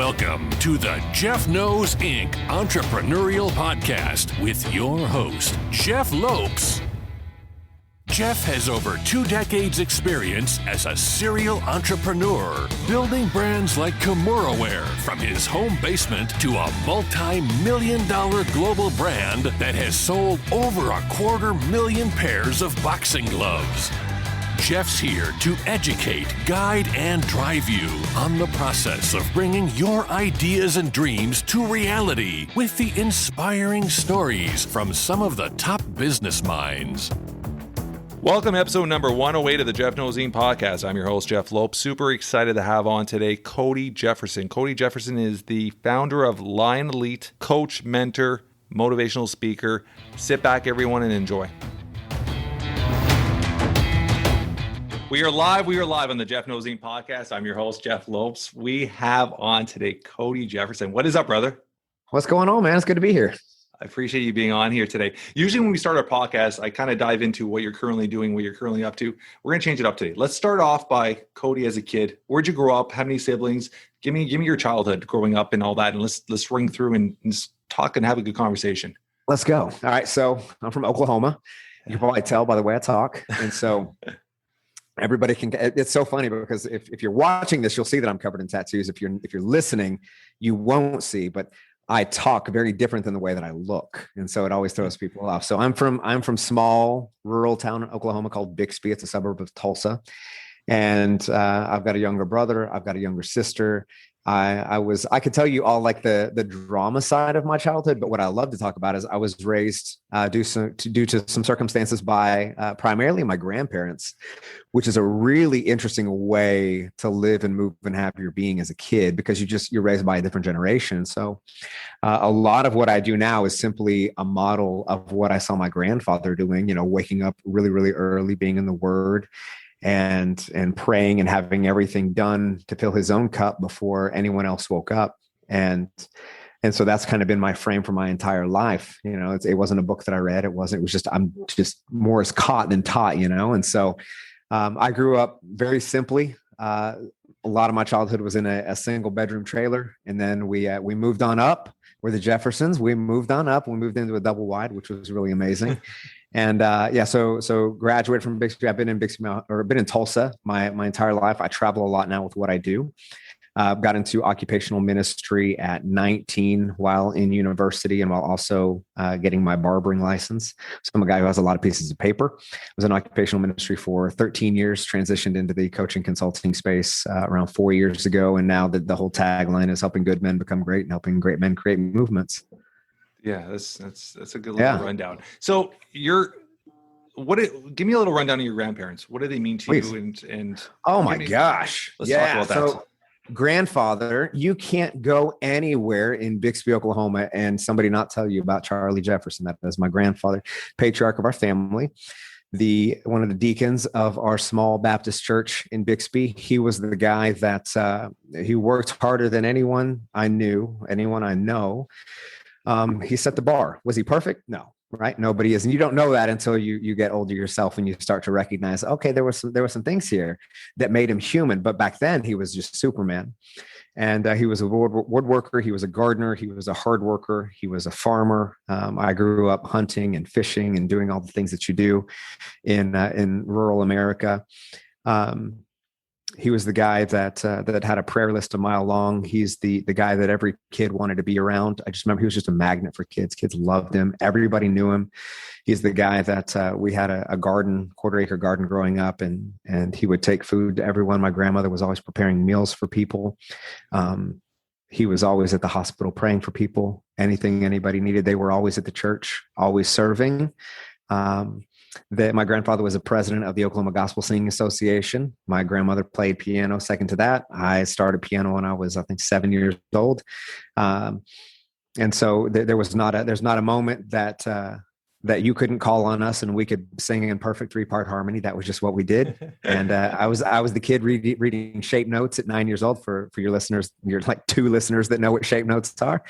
Welcome to the Jeff Knows Inc. Entrepreneurial Podcast with your host, Jeff Lopes. Jeff has over 2 decades experience as a serial entrepreneur, building brands like Kimura from his home basement to a multi-million-dollar global brand that has sold over 250,000 pairs of boxing gloves. Jeff's here to educate, guide, and drive you on the process of bringing your ideas and dreams to reality with the inspiring stories from some of the top business minds. Welcome to episode number 108 of the Jeff Knows Inc. podcast. I'm your host, Jeff Lopes. Super excited to have on today Cody Jefferson. Cody Jefferson is the founder of Lion Elite, coach, mentor, motivational speaker. Sit back, everyone, and enjoy. We are live on the Jeff Knows Inc. podcast. I'm your host, Jeff Lopes. We have on today Cody Jefferson. What is up, brother? What's going on, man? It's good to be here. I appreciate you being on here today. Usually when we start our podcast, I kind of dive into what you're currently doing, what you're currently up to. We're going to change it up today. Let's start off by Cody as a kid. Where'd you grow up? How many siblings? Give me your childhood growing up and all that. And let's ring through and just talk and have a good conversation. Let's go. All right. So I'm from Oklahoma. You can probably tell by the way I talk. And so everybody can, it's so funny because if you're watching this, you'll see that I'm covered in tattoos. If you're listening, you won't see, but I talk very different than the way that I look. And so it always throws people off. So I'm from small rural town in Oklahoma called Bixby. It's a suburb of Tulsa. And I've got a younger brother. I've got a younger sister. I could tell you all like the drama side of my childhood, but what I love to talk about is I was raised due to some circumstances by primarily my grandparents, which is a really interesting way to live and move and have your being as a kid, because you're raised by a different generation. So a lot of what I do now is simply a model of what I saw my grandfather doing, waking up really, really early, being in the Word, and praying and having everything done to fill his own cup before anyone else woke up. And so that's kind of been my frame for my entire life. It wasn't a book that I read. I'm just more as caught than taught, And so I grew up very simply. A lot of my childhood was in a single bedroom trailer. And then we moved on up. We're the Jeffersons. We moved on up. We moved into a double wide, which was really amazing. And so graduated from Bixby. I've been in Bixby or been in Tulsa my entire life. I travel a lot now with what I do. Got into occupational ministry at 19 while in university and while also getting my barbering license. So I'm a guy who has a lot of pieces of paper. I was in occupational ministry for 13 years, transitioned into the coaching consulting space around 4 years ago. And now the whole tagline is helping good men become great and helping great men create movements. Yeah, that's a good little rundown. So give me a little rundown of your grandparents. What do they mean to Please. you? And oh my gosh. Let's talk about that. So grandfather, you can't go anywhere in Bixby, Oklahoma, and somebody not tell you about Charlie Jefferson. That is my grandfather, patriarch of our family, one of the deacons of our small Baptist church in Bixby. He was the guy that he worked harder than anyone I know. He set the bar. Was he perfect? No, right? Nobody is. And you don't know that until you get older yourself and you start to recognize, okay, there were some things here that made him human. But back then he was just Superman. And he was a woodworker. He was a gardener. He was a hard worker. He was a farmer. I grew up hunting and fishing and doing all the things that you do in rural America. He was the guy that had a prayer list a mile long. He's the guy that every kid wanted to be around. I just remember he was just a magnet for kids. Kids loved him. Everybody knew him. He's the guy that we had a garden, quarter-acre garden growing up, and he would take food to everyone. My grandmother was always preparing meals for people. He was always at the hospital praying for people. Anything anybody needed, they were always at the church, always serving. My grandfather was a president of the Oklahoma Gospel Singing Association. My grandmother played piano. Second to that, I started piano when I was, I think, 7 years old. And so there's not a moment that you couldn't call on us and we could sing in perfect 3-part harmony. That was just what we did. And I was the kid reading shape notes at 9 years old. For your listeners, you're like 2 listeners that know what shape notes are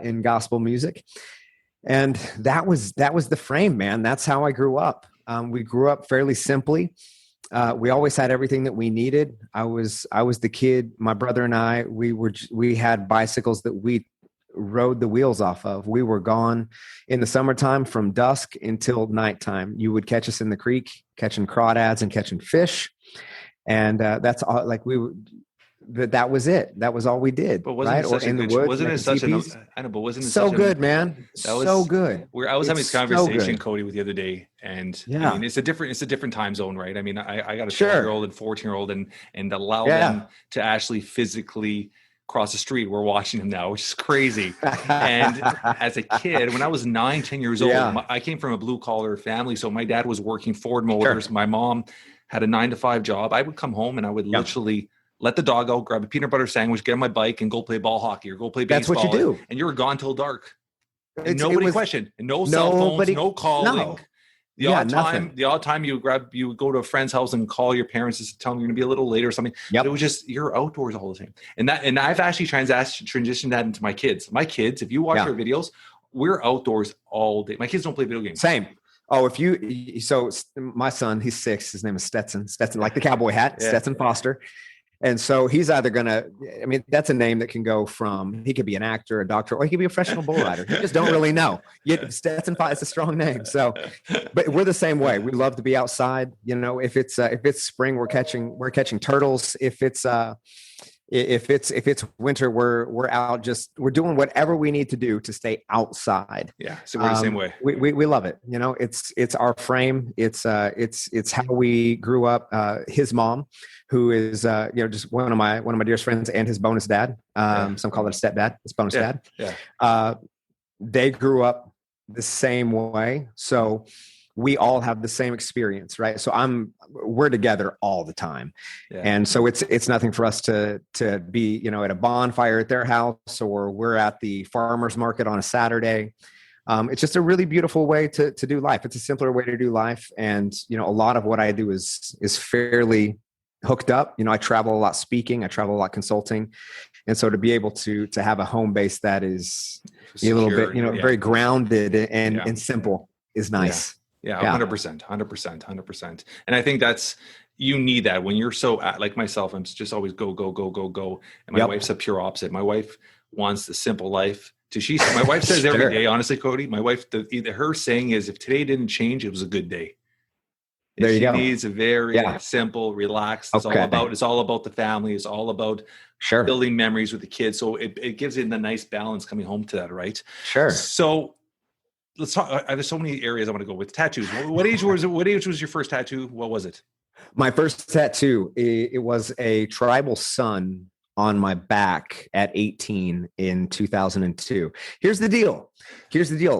in gospel music. And that was the frame, man. That's how I grew up. We grew up fairly simply. We always had everything that we needed. I was the kid. My brother and I, we had bicycles that we rode the wheels off of. We were gone in the summertime from dusk until nighttime. You would catch us in the creek, catching crawdads and catching fish, and that's all. Like that was it. That was all we did. But wasn't it such a good? Wasn't it such an? I know, but wasn't it so such good, man? That was so good. I was having this conversation, Cody, with the other day, and yeah, I mean, it's a different time zone, right? I mean, I got a Sure. 12-year-old and 14-year-old, and allow them to actually physically cross the street. We're watching them now, which is crazy. And as a kid, when I was 9, 10 years old, I came from a blue collar family. So my dad was working Ford Motors. Sure. My mom had a 9-to-5 job. I would come home and I would literally let the dog out, grab a peanut butter sandwich, get on my bike and go play ball hockey or go play baseball. That's what you do. And you were gone till dark. And nobody questioned. And no cell phones, no calling. No. The odd time you would go to a friend's house and call your parents to tell them you're going to be a little late or something. Yep. But it was just, you're outdoors all the time. And I've actually transitioned that into my kids. My kids, if you watch their videos, we're outdoors all day. My kids don't play video games. Same. Oh, so my son, he's 6. His name is Stetson, like the cowboy hat, Stetson Foster. And so he's either that's a name that can go from, he could be an actor, a doctor, or he could be a professional bull rider. You just don't really know. Yet Stetson, it's a strong name. So, but we're the same way. We love to be outside. You know, if it's spring, we're catching turtles. If it's winter, we're out, we're doing whatever we need to do to stay outside. Yeah. So we're the same way. We love it. You know, it's our frame. It's how we grew up. His mom, who is, just one of my dearest friends, and his bonus dad. Some call it a stepdad. It's bonus dad. Yeah. They grew up the same way. So we all have the same experience, right? So we're together all the time. Yeah. And so it's nothing for us to be, at a bonfire at their house, or we're at the farmer's market on a Saturday. It's just a really beautiful way to do life. It's a simpler way to do life. And, a lot of what I do is fairly hooked up. I travel a lot speaking, I travel a lot consulting. And so to be able to have a home base that is secure, a little bit, very grounded and simple is nice. Yeah, 100%. And I think you need that when you're so, like myself, I'm just always go. And my wife's a pure opposite. My wife wants the simple life. My wife says every day, honestly, Cody, my wife, her saying is, if today didn't change, it was a good day. There you go. She needs a very simple, relaxed. It's all about the family. It's all about building memories with the kids. So it gives it a nice balance coming home to that, right? Sure. So let's talk. There's so many areas I want to go with. Tattoos. What age was your first tattoo? What was it? My first tattoo, it was a tribal sun on my back at 18 in 2002. Here's the deal.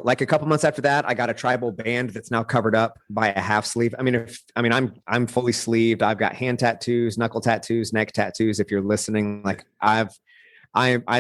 Like a couple months after that, I got a tribal band that's now covered up by a half sleeve. I'm fully sleeved. I've got hand tattoos, knuckle tattoos, neck tattoos. If you're listening, like I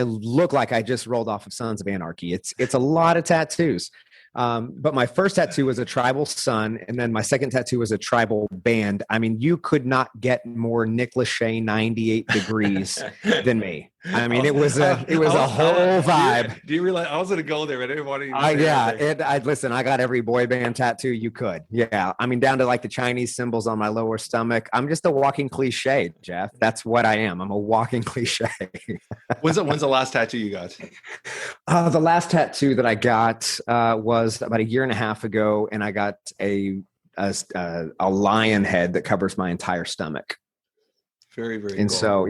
look like I just rolled off of Sons of Anarchy. It's a lot of tattoos. But my first tattoo was a tribal sun, and then my second tattoo was a tribal band. You could not get more Nick Lachey 98 degrees than me. It was a whole vibe. Do you realize I was going to go there, but I didn't want to. Listen, I got every boy band tattoo you could. Yeah. Down to like the Chinese symbols on my lower stomach. I'm just a walking cliche, Jeff. That's what I am. I'm a walking cliche. When's the last tattoo you got? The last tattoo that I got was about a year and a half ago, and I got a lion head that covers my entire stomach. Very, very and cool. So,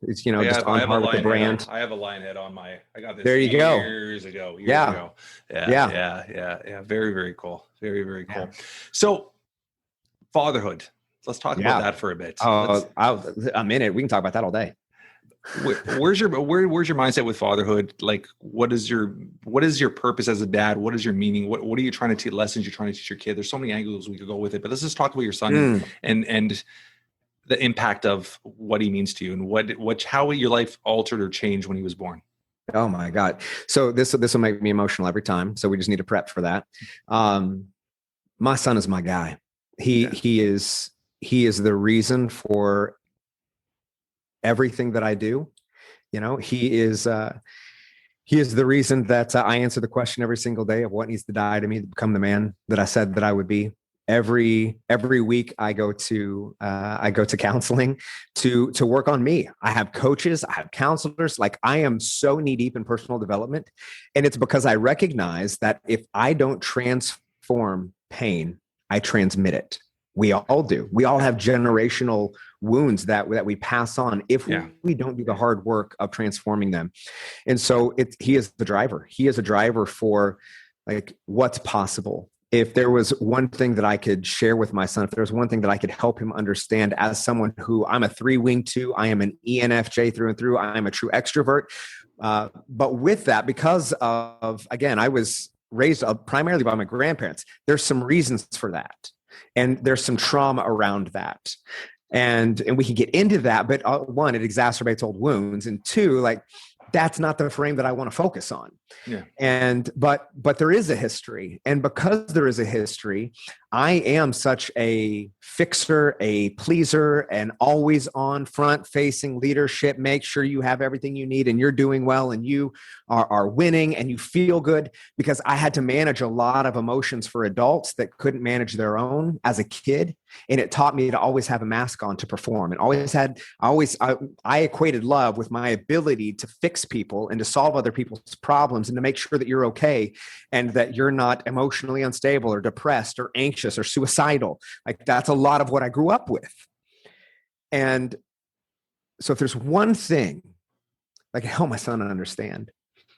it's, just on par with the brand. I have a lion head on I got this years ago. Yeah. Very, very cool. Very, very cool. Yeah. So fatherhood, let's talk about that for a bit. I'm in it. We can talk about that all day. Where's your mindset with fatherhood? Like, what is your purpose as a dad? What is your meaning? What are you trying to teach, lessons you're trying to teach your kid? There's so many angles we could go with it, but let's just talk about your son and the impact of what he means to you, and how your life altered or changed when he was born. Oh my God. So this will make me emotional every time. So we just need to prep for that. My son is my guy. He is the reason for everything that I do. He is the reason that I answer the question every single day of what needs to die to me to become the man that I said that I would be. Every week I go to counseling to work on me. I have coaches, I have counselors. Like, I am so knee deep in personal development. And it's because I recognize that if I don't transform pain, I transmit it. We all do. We all have generational wounds that we pass on if we don't do the hard work of transforming them. And so he is the driver. He is a driver for like what's possible. If there was one thing that I could share with my son, if there was one thing that I could help him understand as someone who I'm a 3-wing 2, I am an ENFJ through and through. I am a true extrovert. But with that, because of, again, I was raised primarily by my grandparents, there's some reasons for that. And there's some trauma around that. And we can get into that, but one, it exacerbates old wounds. And two, like, that's not the frame that I want to focus on. Yeah. But there is a history. And because there is a history, I am such a fixer, a pleaser, and always on front facing leadership. Make sure you have everything you need and you're doing well and you are winning and you feel good, because I had to manage a lot of emotions for adults that couldn't manage their own as a kid. And it taught me to always have a mask on to perform, and I equated love with my ability to fix people and to solve other people's problems and to make sure that you're okay and that you're not emotionally unstable or depressed or anxious or suicidal. Like, that's a lot of what I grew up with. And so if there's one thing I can help my son understand,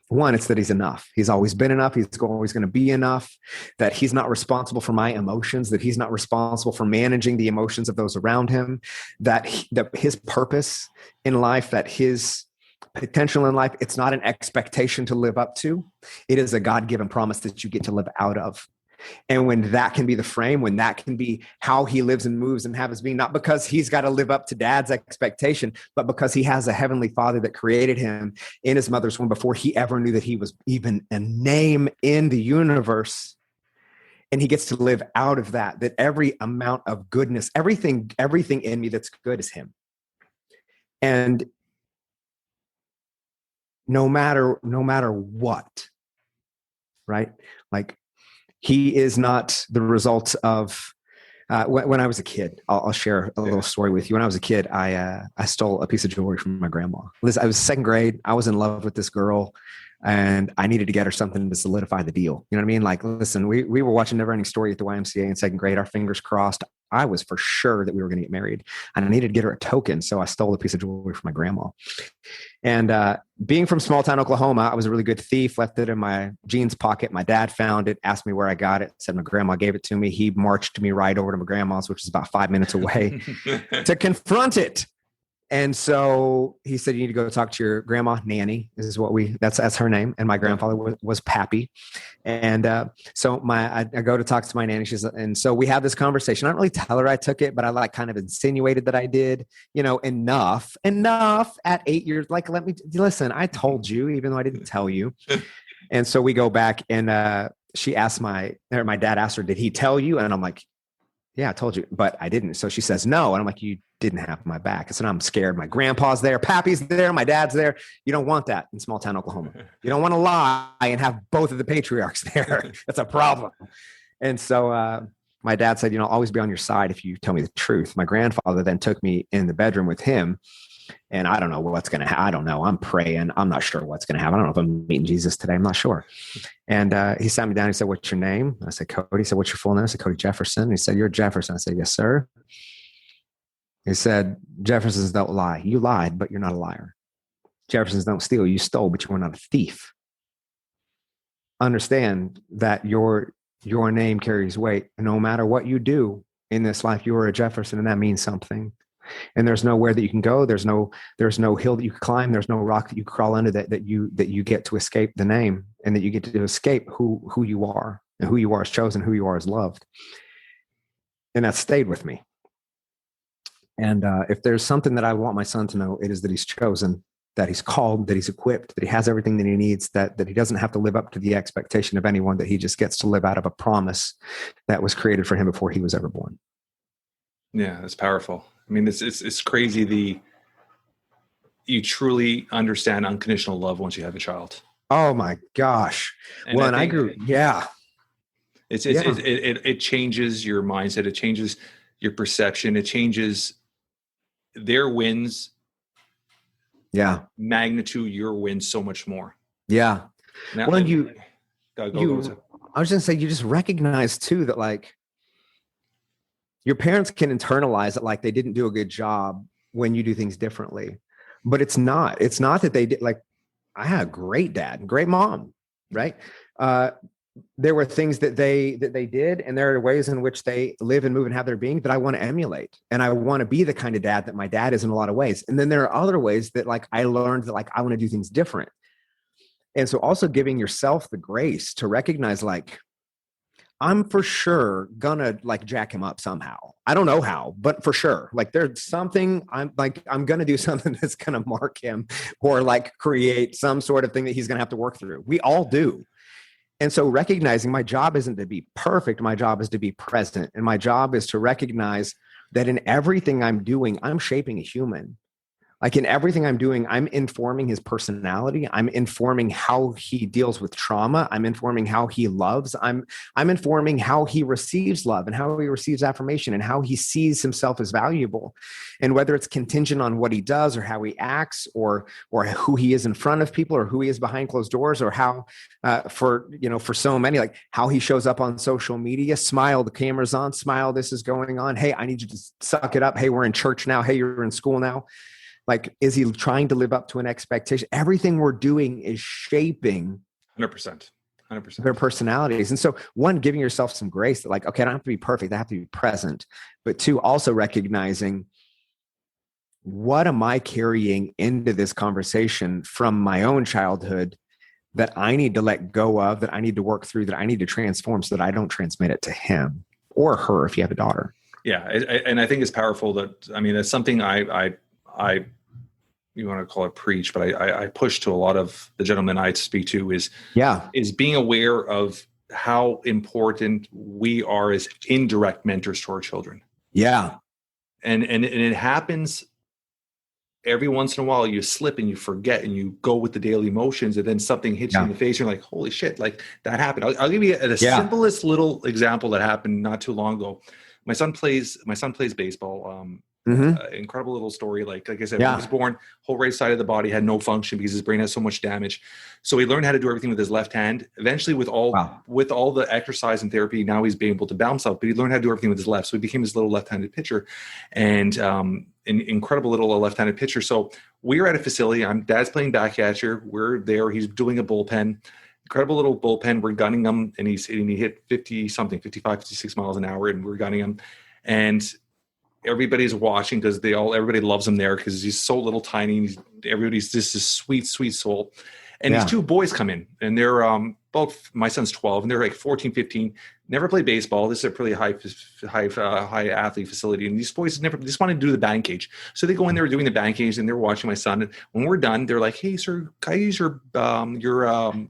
one, it's that he's enough. He's always been enough. He's always going to be enough, that he's not responsible for my emotions, that he's not responsible for managing the emotions of those around him, that his purpose in life, that his potential in life, it's not an expectation to live up to. It is a God-given promise that you get to live out of. And when that can be the frame, when that can be how he lives and moves and have his being, not because he's got to live up to dad's expectation, but because he has a heavenly father that created him in his mother's womb before he ever knew that he was even a name in the universe. And he gets to live out of that every amount of goodness, everything in me that's good is him. And no matter what, right? Like, he is not the result of, when I was a kid, I'll share a little story with you. When I was a kid, I stole a piece of jewelry from my grandma. I was second grade. I was in love with this girl and I needed to get her something to solidify the deal. You know what I mean? Like, listen, we were watching Neverending Story at the YMCA in second grade, our fingers crossed. I was for sure that we were going to get married and I needed to get her a token. So I stole a piece of jewelry from my grandma. And being from small town Oklahoma, I was a really good thief, left it in my jeans pocket. My dad found it, asked me where I got it, said my grandma gave it to me. He marched me right over to my grandma's, which is about 5 minutes away, to confront it. And so he said, you need to go talk to your grandma, Nanny. This is that's her name. And my grandfather was Pappy. And so I go to talk to my nanny. And so we have this conversation. I don't really tell her I took it, but I kind of insinuated that I did, enough at 8 years. Like, let me listen, I told you, even though I didn't tell you. And so we go back and she asked my dad asked her, did he tell you? And I'm like, yeah, I told you, but I didn't. So she says, no. And I'm like, you didn't have my back. I said, I'm scared. My grandpa's there. Pappy's there. My dad's there. You don't want that in small town Oklahoma. You don't want to lie and have both of the patriarchs there. That's a problem. And so my dad said, I'll always be on your side if you tell me the truth. My grandfather then took me in the bedroom with him. And I don't know what's going to happen. I don't know. I'm praying. I'm not sure what's going to happen. I don't know if I'm meeting Jesus today. I'm not sure. And he sat me down. He said, what's your name? I said, Cody. He said, what's your full name? I said, Cody Jefferson. He said, you're Jefferson. I said, yes, sir. He said, Jeffersons don't lie. You lied, but you're not a liar. Jeffersons don't steal. You stole, but you were not a thief. Understand that your name carries weight. No matter what you do in this life, you are a Jefferson, and that means something. And there's nowhere that you can go. There's no hill that you can climb. There's no rock that you crawl under that you get to escape the name, and that you get to escape who you are, and who you are is chosen, who you are is loved. And that stayed with me. And if there's something that I want my son to know, it is that he's chosen, that he's called, that he's equipped, that he has everything that he needs, that he doesn't have to live up to the expectation of anyone, that he just gets to live out of a promise that was created for him before he was ever born. Yeah, that's powerful. I mean, it's crazy. You truly understand unconditional love once you have a child. Oh my gosh. And I grew. Yeah. It changes your mindset. It changes your perception. It changes their wins. Yeah. Magnitude, your wins so much more. Yeah. Now, Well, go. I was just saying, you just recognize too that like your parents can internalize it like they didn't do a good job when you do things differently, but it's not that they did. Like, I had a great dad and great mom, right? There were things that they did, and there are ways in which they live and move and have their being that I want to emulate, and I want to be the kind of dad that my dad is in a lot of ways. And then there are other ways that like I learned that like I want to do things different. And so also giving yourself the grace to recognize like, I'm for sure gonna like jack him up somehow. I don't know how, but for sure, like there's something I'm gonna do something that's gonna mark him or like create some sort of thing that he's gonna have to work through. We all do. And so recognizing my job isn't to be perfect. My job is to be present. And my job is to recognize that in everything I'm doing, I'm shaping a human. Like in everything I'm doing, I'm informing his personality. I'm informing how he deals with trauma. I'm informing how he loves. I'm informing how he receives love and how he receives affirmation and how he sees himself as valuable. And whether it's contingent on what he does or how he acts or who he is in front of people or who he is behind closed doors or how for so many, like how he shows up on social media, smile, the camera's on, smile, this is going on. Hey, I need you to suck it up. Hey, we're in church now. Hey, you're in school now. Like, is he trying to live up to an expectation? Everything we're doing is shaping 100%. Their personalities. And so one, giving yourself some grace that like, okay, I don't have to be perfect. I have to be present. But two, also recognizing what am I carrying into this conversation from my own childhood that I need to let go of, that I need to work through, that I need to transform so that I don't transmit it to him or her if you have a daughter. Yeah. And I think it's powerful that, I mean, that's something I you want to call it preach, but I push to a lot of the gentlemen I speak to is being aware of how important we are as indirect mentors to our children. Yeah. And it happens every once in a while. You slip and you forget and you go with the daily motions, and then something hits you in the face. You're like, holy shit, like that happened. I'll give you the simplest little example that happened not too long ago. My son plays baseball. Incredible little story. Like I said, when he was born, whole right side of the body had no function because his brain has so much damage. So he learned how to do everything with his left hand. Eventually, with all the exercise and therapy, now he's being able to bounce out. But he learned how to do everything with his left. So he became this little left-handed pitcher, and an incredible little left-handed pitcher. So we were at a facility. Dad's playing back catcher. We're there. He's doing a bullpen. Incredible little bullpen. We're gunning him, and he hit 55, 56 miles an hour, and we're gunning him, and everybody's watching because everybody loves him there because he's so little tiny. Everybody's just this sweet, sweet soul. And these two boys come in, and they're both, my son's 12 and they're like 14, 15, never played baseball. This is a pretty high athlete facility. And these boys just wanted to do the batting cage. So they go in there doing the batting cage, and they're watching my son. And when we're done, they're like, hey sir, can I use your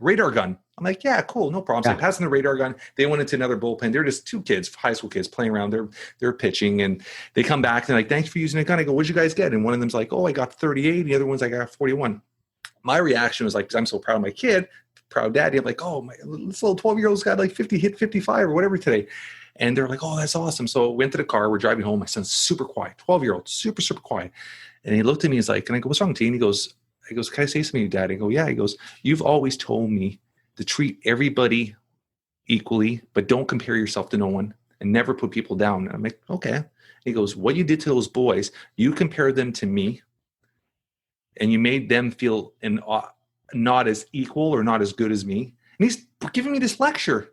radar gun? I'm like, yeah, cool. No problem. So I passed them the radar gun. They went into another bullpen. They're just two kids, high school kids playing around. They're pitching, and they come back and they're like, thanks for using the gun. I go, what'd you guys get? And one of them's like, oh, I got 38. And the other one's like, I got 41. My reaction was like, I'm so proud of my kid, proud daddy. I'm like, oh, this little 12-year-old's got like 50, hit 55 or whatever today. And they're like, oh, that's awesome. So we went to the car. We're driving home. My son's super quiet, 12-year-old, super, super quiet. And he looked at me. He's like, and I go, what's wrong, T? And he goes, can I say something to you, Dad? I go, yeah. He goes, you've always told me to treat everybody equally, but don't compare yourself to no one and never put people down. And I'm like, okay. He goes, what you did to those boys, you compared them to me, and you made them feel not as equal or not as good as me. And he's giving me this lecture.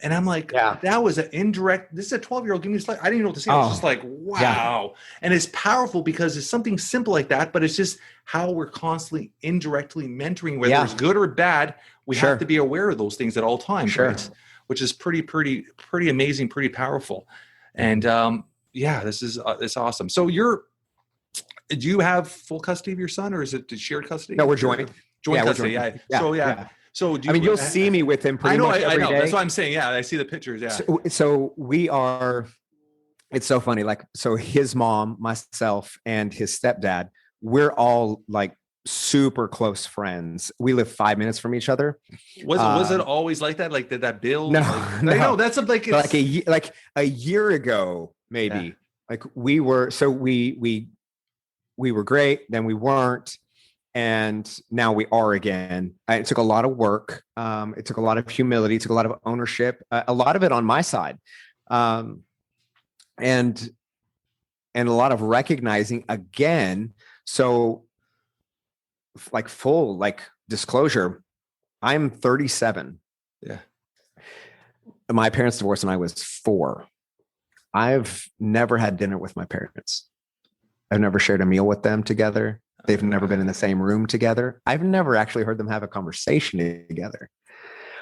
And I'm like, that was an indirect, this is a 12-year-old giving me this lecture. I didn't even know what to say. I was just like, wow. Yeah. And it's powerful because it's something simple like that, but it's just how we're constantly indirectly mentoring, whether it's good or bad. We have to be aware of those things at all times, right? Which is pretty amazing, pretty powerful. And this is it's awesome. So do you have full custody of your son, or is it shared custody? No, we're joint. Joint custody. Yeah. So you'll see me with him pretty much every day. That's what I'm saying. Yeah, I see the pictures. Yeah. So we are. It's so funny. Like, so his mom, myself, and his stepdad, we're all like super close friends. We live 5 minutes from each other. Was it always like that? Like, did that build? No, like, no. I know that's like it's, like a year ago, maybe. Yeah. Like we were great, then we weren't, and now we are again. It took a lot of work. It took a lot of humility. It took a lot of ownership. A lot of it on my side, and a lot of recognizing again. So, like full disclosure, I'm 37. Yeah. My parents divorced when I was 4. I've never had dinner with my parents. I've never shared a meal with them together. They've never been in the same room together. I've never actually heard them have a conversation together.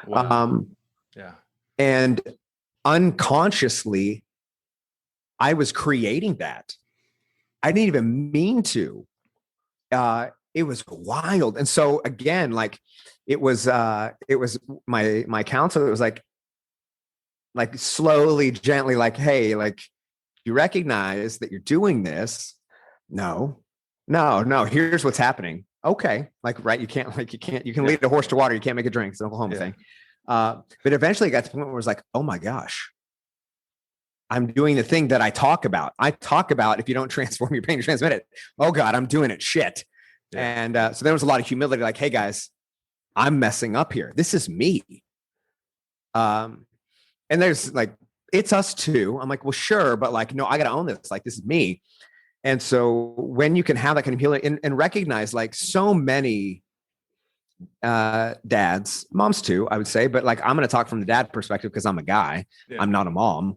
Wow. Yeah. And unconsciously, I was creating that. I didn't even mean to. It was wild. And so again, like it was my counselor. It was like slowly, gently, like, hey, like you recognize that you're doing this. No, here's what's happening. Okay. Like, right. You can lead a horse to water. You can't make it drink. It's an Oklahoma thing. But eventually it got to the point where it was like, oh my gosh, I'm doing the thing that I talk about. If you don't transform your pain, you transmit it. Oh God, I'm doing it. Shit. Yeah. And so there was a lot of humility, like, hey guys, I'm messing up here. This is me. And there's like, it's us too. I'm like, well, sure. But like, no, I got to own this. Like, this is me. And so when you can have that kind of healing and recognize like so many dads, moms too, I would say, but like, I'm going to talk from the dad perspective because I'm a guy. Yeah. I'm not a mom.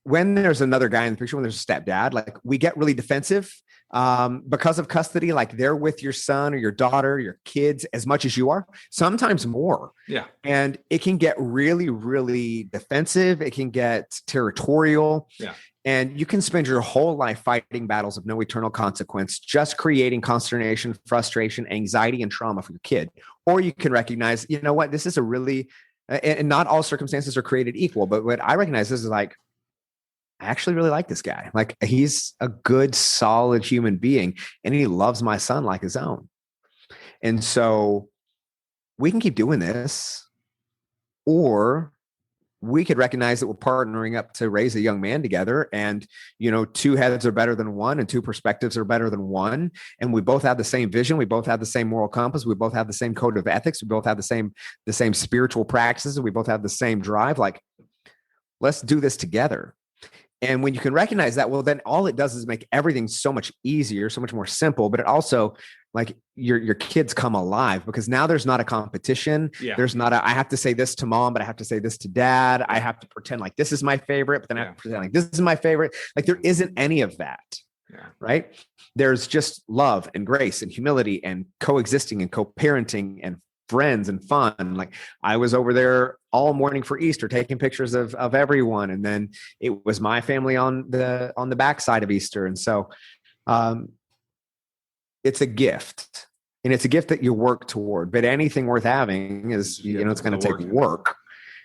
When there's another guy in the picture, when there's a stepdad, like we get really defensive because of custody. Like they're with your son or your daughter, your kids as much as you are, sometimes more. Yeah. And it can get really, really defensive. It can get territorial. Yeah. And you can spend your whole life fighting battles of no eternal consequence, just creating consternation, frustration, anxiety, and trauma for your kid. Or you can recognize, you know what, this is a really, and not all circumstances are created equal, but what I recognize is like, I actually really like this guy. Like he's a good, solid human being, and he loves my son like his own. And so we can keep doing this, or we could recognize that we're partnering up to raise a young man together, and, you know, 2 heads are better than 1 and 2 perspectives are better than 1. And we both have the same vision. We both have the same moral compass. We both have the same code of ethics. We both have the same spiritual practices. We both have the same drive. Like, let's do this together. And when you can recognize that, well, then all it does is make everything so much easier, so much more simple, but it also like your kids come alive because now there's not a competition. Yeah. There's not I have to say this to mom, but I have to say this to dad. I have to pretend like this is my favorite, but then I have to pretend like this is my favorite. Like there isn't any of that. Yeah. Right. There's just love and grace and humility and coexisting and co-parenting and friends and fun. Like I was over there all morning for Easter, taking pictures of everyone. And then it was my family on the backside of Easter. And so, it's a gift, and it's a gift that you work toward, but anything worth having is, you know, it's going to take work.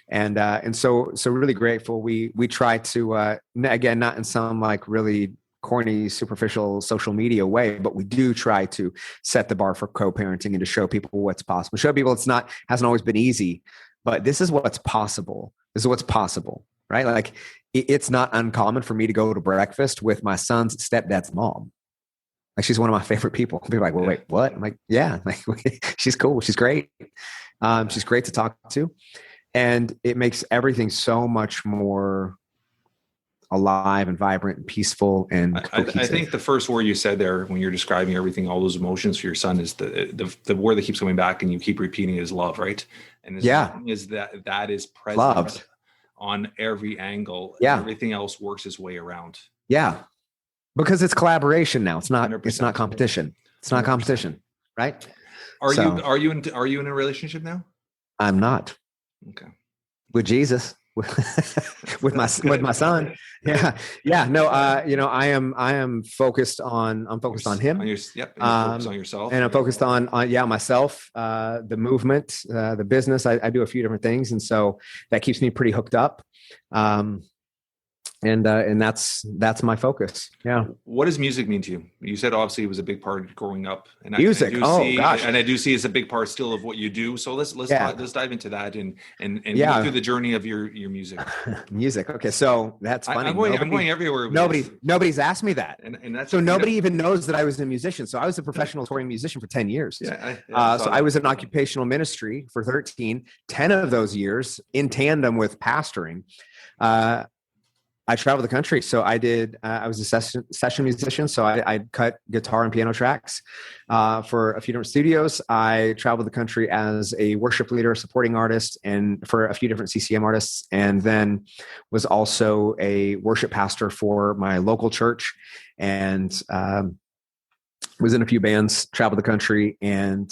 And so really grateful. We try to, again, not in some like really corny, superficial social media way, but we do try to set the bar for co-parenting and to show people what's possible. Show people hasn't always been easy, but this is what's possible. This is what's possible, right? Like it's not uncommon for me to go to breakfast with my son's stepdad's mom. Like she's one of my favorite people. People are like, well, wait, what? I'm like, yeah, like she's cool. She's great. She's great to talk to. And it makes everything so much more alive and vibrant and peaceful. And I think the first word you said there when you're describing everything, all those emotions for your son is the word that keeps coming back and you keep repeating is love, right? And as long as that is present Loved. On every angle, everything else works its way around. Yeah. Because it's collaboration now. It's not 100%. It's not competition. It's not 100%. Competition, right? Are you in a relationship now? I'm not. Okay. With Jesus. with my son. Yeah. No, you know, I am focused on him. Focused on yourself. And I'm focused on myself, the movement, the business. I do a few different things. And so that keeps me pretty hooked up. And that's my focus. Yeah. What does music mean to you? You said obviously it was a big part growing up, and Music. Gosh. And I do see it's a big part still of what you do. So let's dive into that and go through the journey of your music. Music. Okay, so that's funny. I'm going everywhere. Nobody's asked me that, and that's so nobody even knows that I was a musician. So I was a professional touring musician for 10 years. I was in occupational ministry for 10 of those years in tandem with pastoring. I traveled the country. So I was a session musician. So I cut guitar and piano tracks for a few different studios. I traveled the country as a worship leader, supporting artist, and for a few different CCM artists. And then was also a worship pastor for my local church, and was in a few bands, traveled the country, and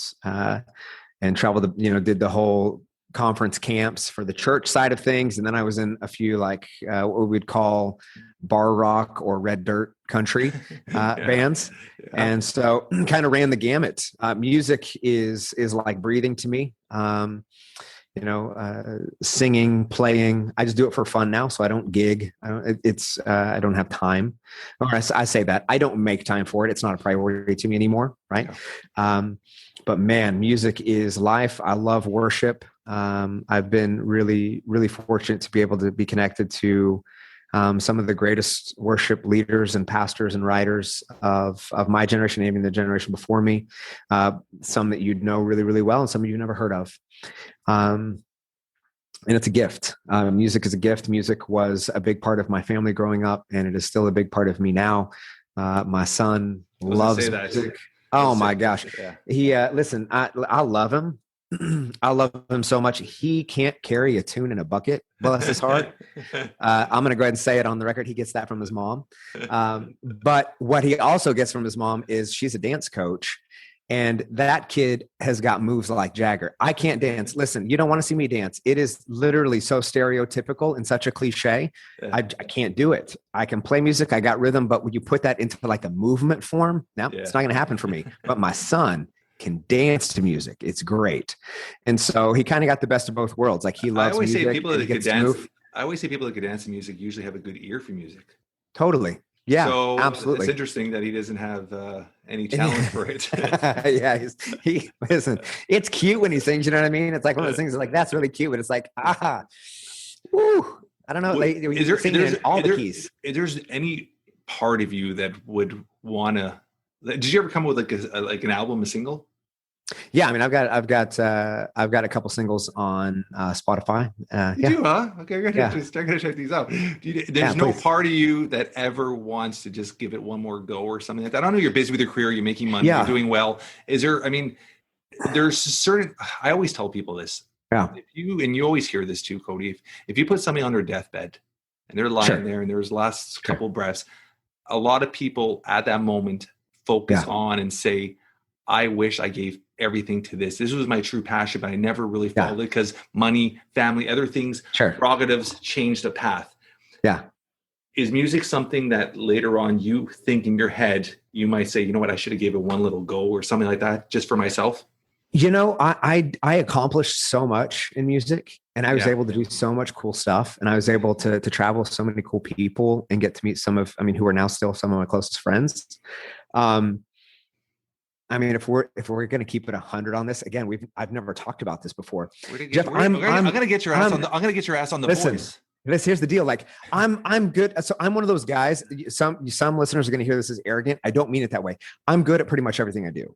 traveled, did the whole conference camps for the church side of things. And then I was in a few what we'd call bar rock or red dirt country bands. Yeah. And so kind of ran the gamut. Music is like breathing to me. Singing, playing. I just do it for fun now. So I don't gig. I don't have time. Or I say that I don't make time for it. It's not a priority to me anymore. Right. Yeah. But man, music is life. I love worship. I've been really, really fortunate to be able to be connected to some of the greatest worship leaders and pastors and writers of my generation, even the generation before me. Some that you'd know really, really well, and some you've never heard of. And it's a gift. Music is a gift. Music was a big part of my family growing up, and it is still a big part of me now. My son loves music. Oh my gosh. Yeah. He, listen, I love him. I love him so much. He can't carry a tune in a bucket. Bless his heart. I'm going to go ahead and say it on the record. He gets that from his mom. But what he also gets from his mom is she's a dance coach. And that kid has got moves like Jagger. I can't dance. Listen, you don't want to see me dance. It is literally so stereotypical and such a cliche. Yeah. I can't do it. I can play music. I got rhythm. But when you put that into like a movement form, it's not going to happen for me. But my son can dance to music. It's great. And so he kind of got the best of both worlds. Like he loves music. I always say people that could dance to music usually have a good ear for music. Totally. Yeah, so absolutely. It's interesting that he doesn't have any talent for it. Yeah, listen. It's cute when he sings. You know what I mean? It's like one of those things. Like that's really cute, but it's like whoo. I don't know. Is there any part of you that would want to? Did you ever come up with like an album, a single? Yeah, I mean, I've got a couple singles on Spotify. You do, huh? Okay, I'm gonna check these out. There's no part of you that ever wants to just give it one more go or something like that. I don't know. You're busy with your career. You're making money. Yeah. You're doing well. Is there? I mean, there's certain. I always tell people this. Yeah. You always hear this too, Cody. If you put somebody on their deathbed and they're lying there and there's last couple breaths, a lot of people at that moment focus on and say, I wish I gave everything to this. This was my true passion, but I never really followed it because money, family, other things, prerogatives changed the path. Yeah. Is music something that later on you think in your head, you might say, you know what, I should have gave it one little go or something like that just for myself? You know, I accomplished so much in music, and I was able to do so much cool stuff, and I was able to travel with so many cool people and get to meet who are now still some of my closest friends. I mean, if we're going to keep it 100 on this, again, I've never talked about this before. Jeff, I'm going to get your ass on the voice. Here's the deal. Like I'm good. So I'm one of those guys. Some listeners are going to hear this as arrogant. I don't mean it that way. I'm good at pretty much everything I do.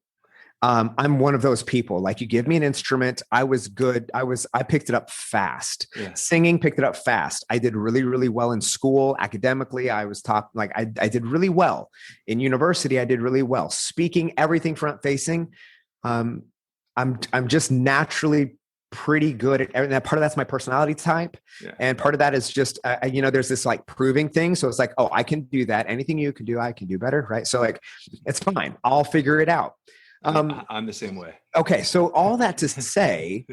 I'm one of those people. Like you give me an instrument, I was good. I picked it up fast. Yeah. Singing, picked it up fast. I did really, really well in school. Academically, I was top. Like I did really well in university. I did really well. Speaking, everything front facing. I'm just naturally pretty good at everything. Part of that's my personality type. Yeah. And part of that is just, there's this like proving thing. So it's like, oh, I can do that. Anything you can do, I can do better. Right. So like, it's fine. I'll figure it out. I'm the same way. Okay. So all that to say,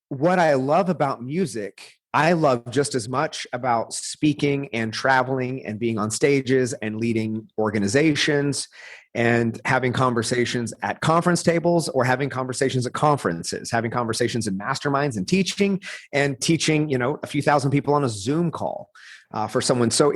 what I love about music, I love just as much about speaking and traveling and being on stages and leading organizations and having conversations at conference tables or having conversations at conferences, having conversations in masterminds and teaching, a few thousand people on a Zoom call for someone. So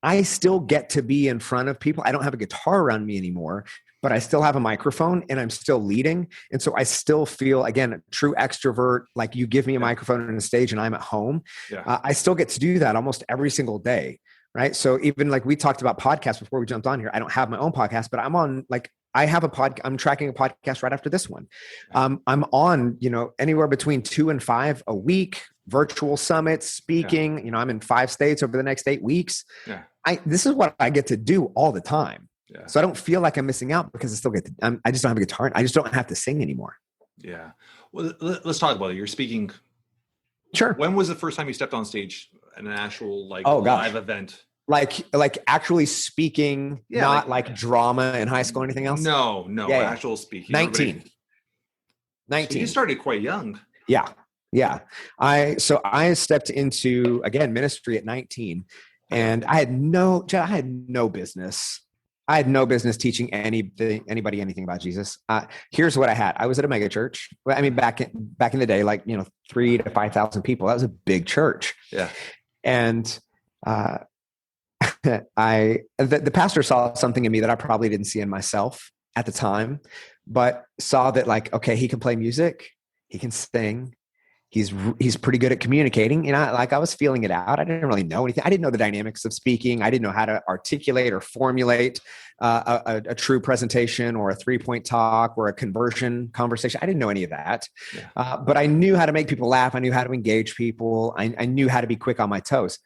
I still get to be in front of people. I don't have a guitar around me anymore, but I still have a microphone and I'm still leading. And so I still feel, again, a true extrovert. Like you give me a microphone and a stage and I'm at home. Yeah. I still get to do that almost every single day. Right. So even like we talked about podcasts before we jumped on here, I don't have my own podcast, but I'm on I have I'm tracking a podcast right after this one. I'm on, anywhere between 2 and 5 a week, virtual summits, speaking, I'm in 5 states over the next 8 weeks. Yeah. This is what I get to do all the time. Yeah. So I don't feel like I'm missing out because I still get to, I just don't have a guitar. I just don't have to sing anymore. Yeah. Well, let's talk about it. You're speaking. Sure. When was the first time you stepped on stage in an actual live event? Like actually speaking, not like drama in high school or anything else? No, actual speaking. 19. So you started quite young. Yeah. I stepped into, again, ministry at 19 and I had no business. I had no business teaching anybody anything about Jesus. Here's what I had. I was at a mega church. I mean, back in the day, 3,000 to 5,000 people. That was a big church. Yeah. And the pastor saw something in me that I probably didn't see in myself at the time, but saw that okay, he can play music, he can sing. He's pretty good at communicating. I was feeling it out. I didn't really know anything. I didn't know the dynamics of speaking. I didn't know how to articulate or formulate a true presentation or a 3-point talk or a conversion conversation. I didn't know any of that. Yeah. But I knew how to make people laugh. I knew how to engage people. I knew how to be quick on my toes.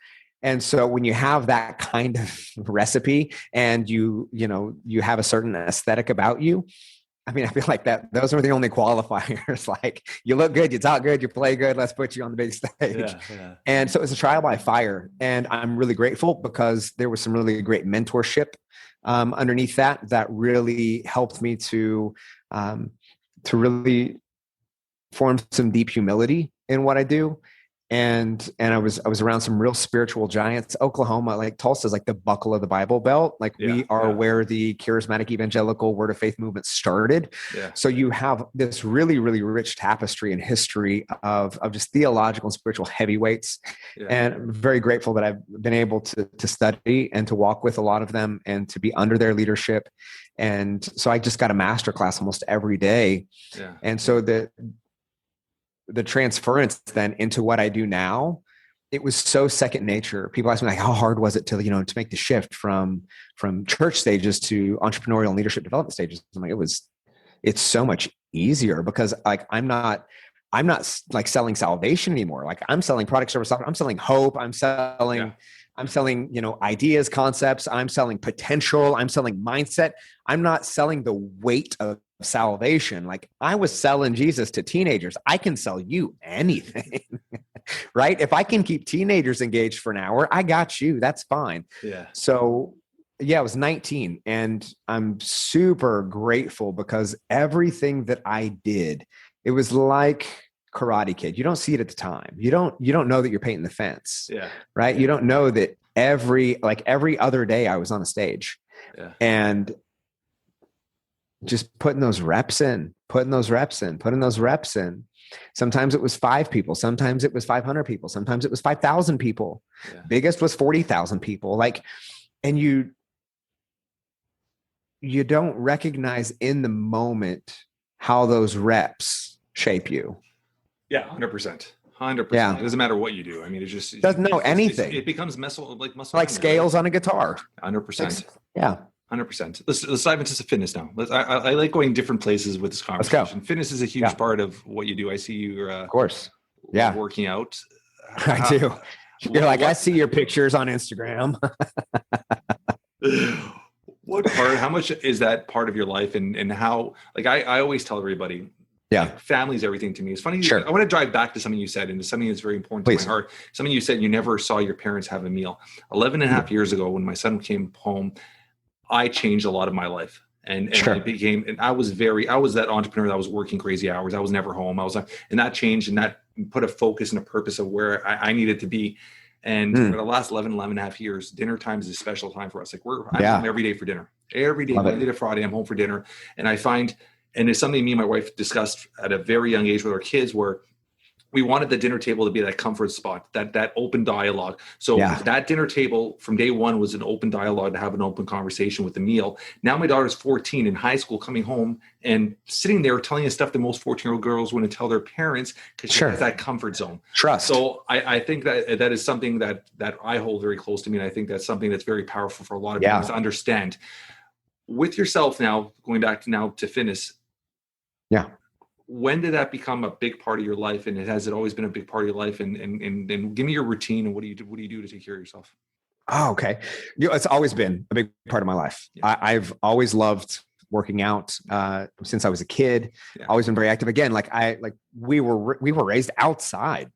And so when you have that kind of recipe and you have a certain aesthetic about you, I mean, I feel like those are the only qualifiers. Like you look good, you talk good, you play good. Let's put you on the big stage. Yeah. And so it was a trial by fire. And I'm really grateful because there was some really great mentorship underneath that really helped me to really form some deep humility in what I do. And I was around some real spiritual giants. Oklahoma, like Tulsa, is like the buckle of the Bible Belt. We are where the charismatic evangelical word of faith movement started. Yeah. So you have this really, really rich tapestry and history of just theological and spiritual heavyweights. Yeah. And I'm very grateful that I've been able to study and to walk with a lot of them and to be under their leadership. And so I just got a masterclass almost every day. Yeah. And so the transference then into what I do now, it was so second nature. People ask me how hard was it to make the shift from church stages to entrepreneurial and leadership development stages? I'm like, it's so much easier because I'm not selling salvation anymore. I'm selling product, service, software. I'm selling hope. I'm selling ideas, concepts. I'm selling potential. I'm selling mindset. I'm not selling the weight of salvation. I was selling Jesus to teenagers. I can sell you anything, right? If I can keep teenagers engaged for an hour, I got you. That's fine. Yeah. So I was 19 and I'm super grateful because everything that I did, it was like Karate Kid. You don't see it at the time. You don't know that you're painting the fence. Yeah. Right. You don't know that every other day I was on a stage and just putting those reps in. Sometimes it was 5 people. Sometimes it was 500 people. Sometimes it was 5,000 people. Yeah. Biggest was 40,000 people. And you don't recognize in the moment how those reps shape you. Yeah, 100%. 100%. Yeah. It doesn't matter what you do. I mean, it doesn't know anything. It becomes muscle like scales on a guitar. 100%. Yeah. 100%. Let's dive into some fitness now. I like going different places with this conversation. Fitness is a huge part of what you do. I see you're of course. Yeah. Working out. I do. You're I see your pictures on Instagram. What part, how much is that part of your life and how, I always tell everybody, family is everything to me. It's funny. Sure. I want to drive back to something you said, and something that's very important to my heart. Something you said, you never saw your parents have a meal. 11 and a half years ago, when my son came home, I changed a lot of my life. And I was that entrepreneur that was working crazy hours. I was never home. And that changed, and that put a focus and a purpose of where I needed to be. And for the last 11 and a half years, dinner time is a special time for us. I'm home every day for dinner. Every day, Monday to Friday, I'm home for dinner. And I find, and it's something me and my wife discussed at a very young age with our kids, where we wanted the dinner table to be that comfort spot, that open dialogue. So that dinner table from day one was an open dialogue, to have an open conversation with the meal. Now my daughter's 14 in high school, coming home and sitting there telling us stuff that most 14-year-old girls wouldn't tell their parents, because she has that comfort zone. Trust. So I think that is something that I hold very close to me. And I think that's something that's very powerful for a lot of people to understand. With yourself now, going back to fitness. Yeah. When did that become a big part of your life? And has it always been a big part of your life? And give me your routine, and what do you do to take care of yourself? Oh, okay. It's always been a big part of my life. Yeah. I've always loved working out since I was a kid. Always been very active. Again, we were raised outside.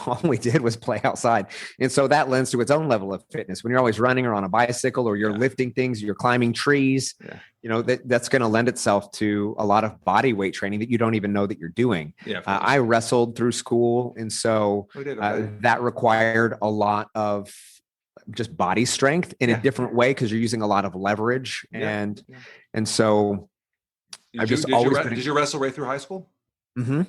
All we did was play outside, and so that lends to its own level of fitness. When you're always running or on a bicycle, or you're lifting things, you're climbing trees. That's going to lend itself to a lot of body weight training that you don't even know that you're doing. I wrestled through school, and so that required a lot of just body strength in a different way, because you're using a lot of leverage. And so did you wrestle right through high school? Mm-hmm.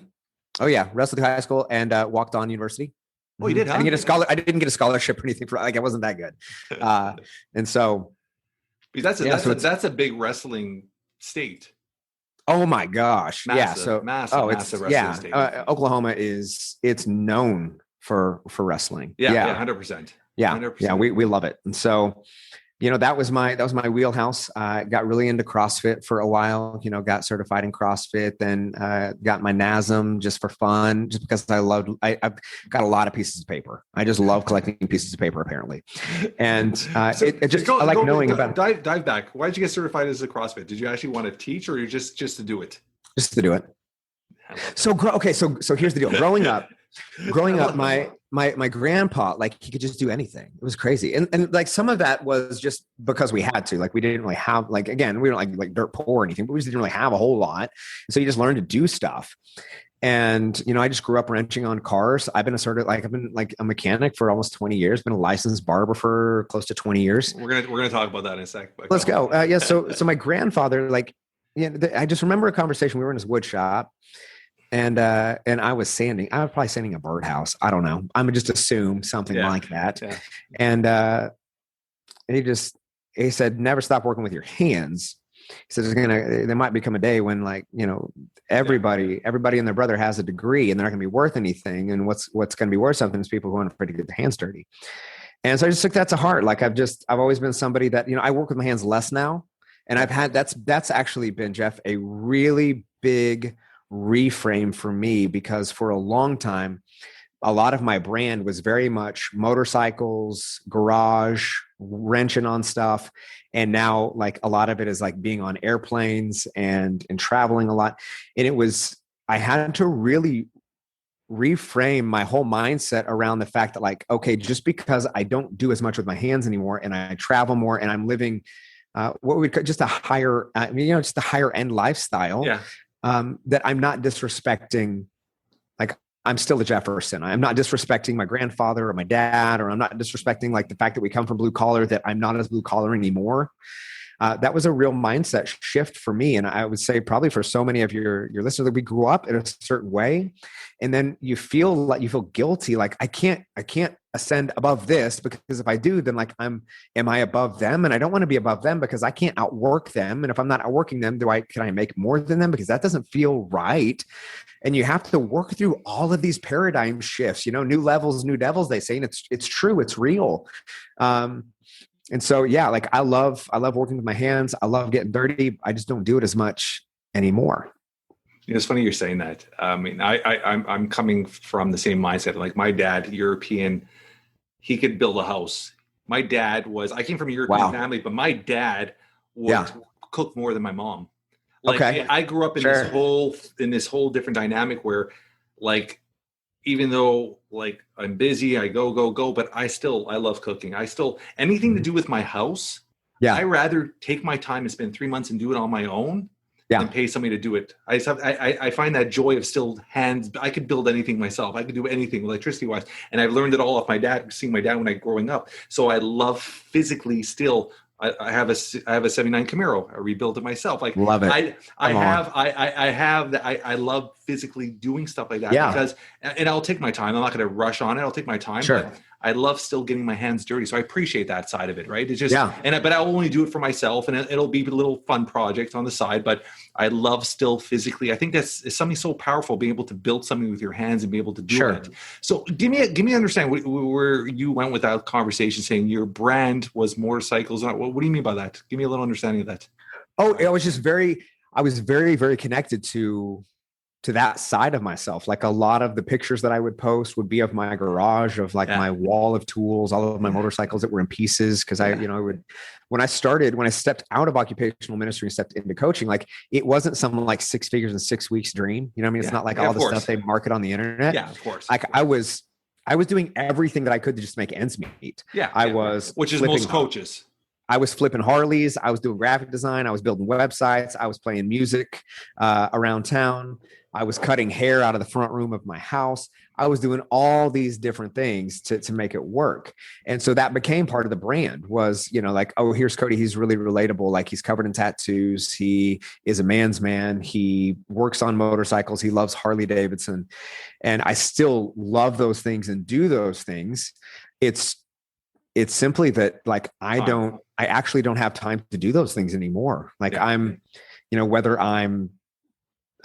Oh yeah. Wrestled through high school and walked on university. Oh, you did? Huh? I didn't get a scholarship or anything I wasn't that good. And so that's a big wrestling state. Oh my gosh. Massive wrestling state. Oklahoma it's known for wrestling. 100%. Yeah. 100%. Yeah. We love it. And so, that was my wheelhouse. I got really into CrossFit for a while, got certified in CrossFit, then got my NASM just for fun, just because I've got a lot of pieces of paper. I just love collecting pieces of paper, apparently. And I like knowing about it. Dive back. Why did you get certified as a CrossFit? Did you actually want to teach, or just to do it? Just to do it. So here's the deal. Growing up, my grandpa, he could just do anything. It was crazy. And some of that was just because we had to, we didn't really have, again, we don't like dirt poor or anything, but we just didn't really have a whole lot. So you just learned to do stuff. And, I just grew up wrenching on cars. I've been I've been a mechanic for almost 20 years, been a licensed barber for close to 20 years. We're going to talk about that in a sec. Let's go. So my grandfather, I just remember a conversation. We were in his wood shop. And I was sanding. I was probably sanding a birdhouse. I don't know. I'm just assume something like that. Yeah. And he said, never stop working with your hands. He said, there might become a day when everybody and their brother has a degree, and they're not going to be worth anything. And what's going to be worth something is people who aren't afraid to get their hands dirty. And so I just took that to heart. I've always been somebody that, I work with my hands less now. And that's actually been, Jeff, a really big reframe for me, because for a long time, a lot of my brand was very much motorcycles, garage, wrenching on stuff. And now a lot of it is being on airplanes and traveling a lot. And I had to really reframe my whole mindset around the fact that okay, just because I don't do as much with my hands anymore, and I travel more, and I'm living what we could just a higher, just a higher end lifestyle. Yeah. That I'm not disrespecting, I'm still a Jefferson. I'm not disrespecting my grandfather or my dad, or I'm not disrespecting the fact that we come from blue collar, that I'm not as blue collar anymore. That was a real mindset shift for me. And I would say probably for so many of your listeners, that we grew up in a certain way. And then you feel guilty. I can't ascend above this, because if I do, then am I above them? And I don't want to be above them, because I can't outwork them. And if I'm not outworking them, can I make more than them? Because that doesn't feel right. And you have to work through all of these paradigm shifts, new levels, new devils, they say, and it's true. It's real. And so, I love working with my hands. I love getting dirty. I just don't do it as much anymore. It's funny you're saying that. I mean, I'm coming from the same mindset. My dad, European, he could build a house. My dad I came from a European family, but my dad would cook more than my mom. I grew up in this whole different dynamic where, even though I'm busy, I go, but I love cooking. Anything to do with my house. Yeah. I rather take my time and spend 3 months and do it on my own than pay somebody to do it. I find that joy of still hands. I could build anything myself. I could do anything electricity wise. And I've learned it all off my dad, seeing my dad when I growing up. So I love physically still I have a 79 Camaro. I rebuilt it myself. Like, love it. I love physically doing stuff like that because, and I'll take my time. I'm not going to rush on it. I'll take my time. Sure. But I love still getting my hands dirty. So I appreciate that side of it. Right. It's just, but I'll only do it for myself, and it'll be a little fun project on the side, but I love still physically. I think that's something so powerful, being able to build something with your hands and be able to do it. So give me an understanding where you went with that conversation, saying your brand was motorcycles. What do you mean by that? Give me a little understanding of that. Oh, I was very, very connected to that side of myself. Like, a lot of the pictures that I would post would be of my garage, of like my wall of tools, all of my motorcycles that were in pieces. Cause I when I stepped out of occupational ministry and stepped into coaching, like, it wasn't some like 6 figures in 6 weeks dream. You know what I mean? It's not like all the stuff they market on the internet. Yeah, of course. Like, I was doing everything that I could to just make ends meet. Which is most coaches. I was flipping Harleys. I was doing graphic design. I was building websites. I was playing music around town. I was cutting hair out of the front room of my house. I was doing all these different things to make it work. And so that became part of the brand, was, like, oh, here's Cody. He's really relatable. Like, he's covered in tattoos. He is a man's man. He works on motorcycles. He loves Harley Davidson. And I still love those things and do those things. It's simply that, like, I actually don't have time to do those things anymore. Like, whether I'm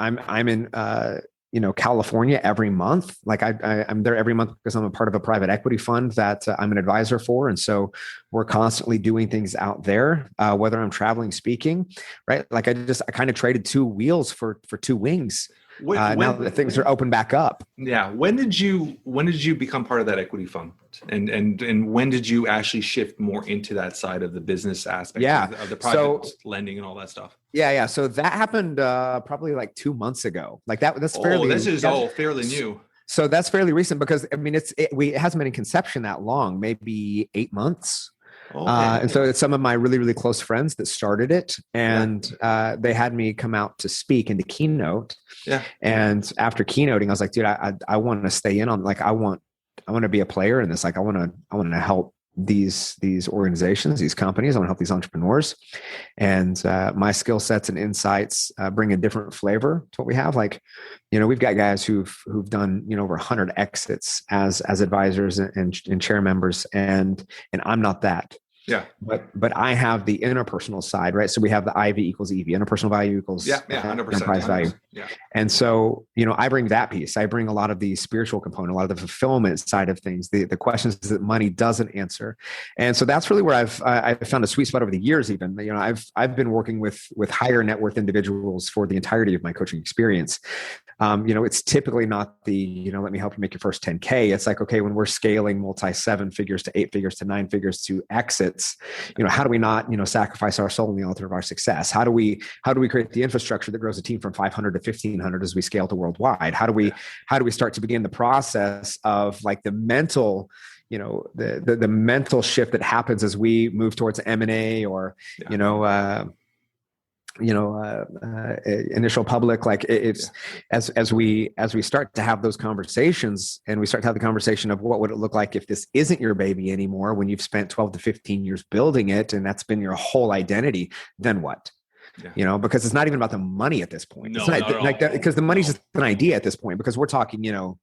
in, California every month. Like, I'm there every month because I'm a part of a private equity fund that I'm an advisor for. And so we're constantly doing things out there, whether I'm traveling, speaking, right? Like, I kind of traded 2 wheels for 2 wings. Now that things are open back up. Yeah. When did you become part of that equity fund? And when did you actually shift more into that side of the business aspect of the private lending and all that stuff? Yeah. So that happened probably like 2 months ago. Like, that's fairly. Fairly new. So that's fairly recent, because I mean, it hasn't been in conception that long, maybe 8 months. And so it's some of my really, really close friends that started it, and they had me come out to speak and to keynote. Yeah. And after keynoting, I was like, dude, I want to stay in on, like, I want to be a player in this. Like, I want to help these organizations, these companies. I want to help these entrepreneurs, and my skill sets and insights bring a different flavor to what we have. Like, we've got guys who've done, over 100 exits as advisors and chair members. And I'm not that. Yeah. But I have the interpersonal side, right? So we have the IV equals EV, interpersonal value equals 100%, enterprise value. Yeah. And so, I bring that piece. I bring a lot of the spiritual component, a lot of the fulfillment side of things, the questions that money doesn't answer. And so that's really where I've found a sweet spot over the years. Even, I've been working with higher net worth individuals for the entirety of my coaching experience. It's typically not the, let me help you make your first 10K. It's like, okay, when we're scaling multi 7 figures to 8 figures to 9 figures to exits, how do we not, sacrifice our soul on the altar of our success? How do we create the infrastructure that grows a team from 500 to 1500 as we scale to worldwide? How do we start to begin the process of, like, the mental, the mental shift that happens as we move towards M&A or, initial public, like, it's as we start to have those conversations, and we start to have the conversation of what would it look like if this isn't your baby anymore, when you've spent 12 to 15 years building it, and that's been your whole identity, then what? Because it's not even about the money at this point. No, it's not like that, because the money's just an idea at this point, because we're talking, at